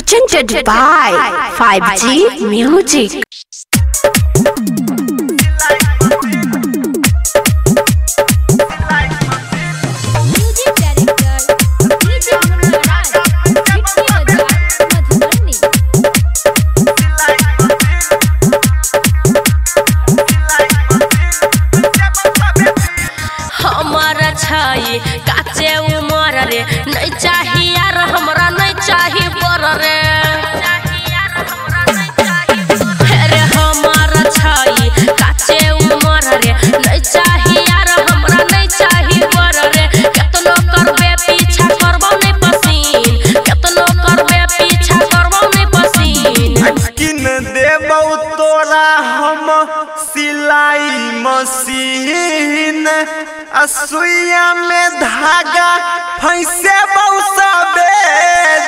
presented by 5G Music. काचे उमर रे नहीं चाहिए यार हमरा नहीं चाहिए बर रे अरे हमारा छाई काचे उमर रे नहीं चाहिए यार हमरा नहीं चाहिए बर रे केतनो करबे पीछा करबो नहीं पसीन केतनो करबे पीछा करबो नहीं पसीन किन देबौ तोरा हम सिलाई मशीन असुइया में धागा फैसे बहुसबे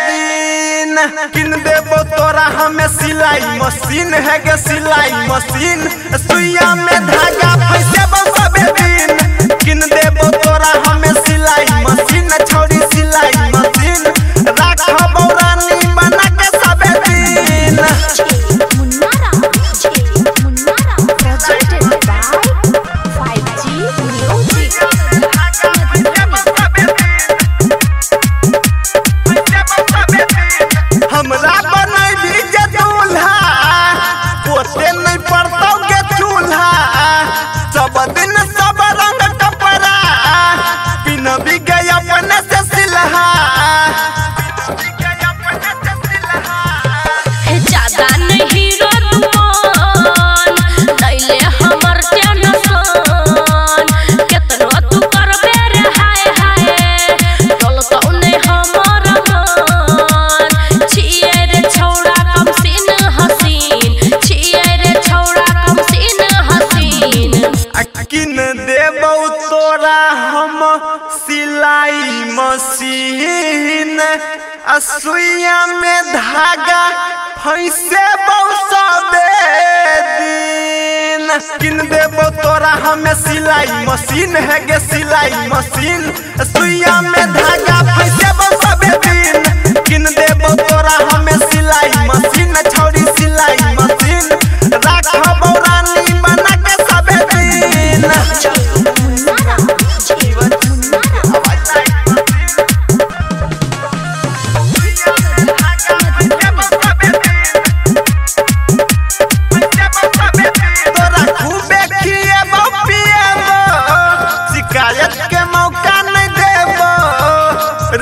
दिन किन देबो तोरा हमें सिलाई मशीन है गे सिलाई मशीन असुइया में धागा फैसे बहुसबे दिन किन देबो तोरा हमें सिलाई मशीन छोड़ी सिलाई मशीन राखबौ रानी बना के सबे दिन सिलाई मशीन असुइया में धागा फैसे बहुसबे दिन किन देबो तोरा हमें सिलाई मशीन है गे सिलाई मशीन असुइया में धागा फैसे बहुसबे दिन किन देबो तोरा हमें सिलाई मशीन छोड़ी सिलाई मशीन राखबौ रानी बना के सबे दिन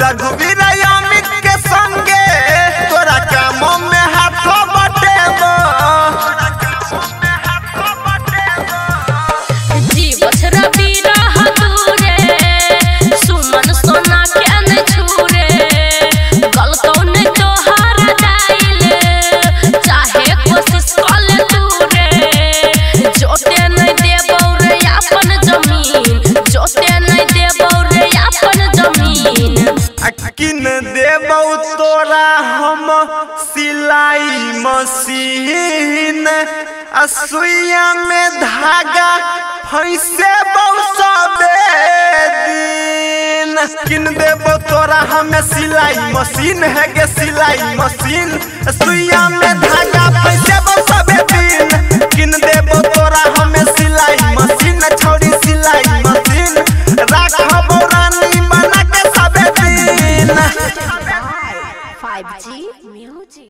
रघुवीर अमित के संगे तोरा कामों में हाथों बटेबो जीवछ रवि रह दूरे सुमन सोना के न छूरे गलतो ने तोहार जाइले चाहे कोशिश कर दूरे जोते नहीं देबौ रे अपन जमीन जोते नहीं देबौ रे अपन जमीन किन देबौ तोरा हम सिलाई मशीन असुइया में धागा फैसे बहुसबे दिन किन देबौ तोरा हमें सिलाई मशीन है गे सिलाई मशीन असुइया में धागा फैसे बहुसबे दिन किन देबौ तोरा हमें सिलाई मशीन छोड़ी सिलाई मशीन राखबौ रानी बना के सबे दिन 5G Music.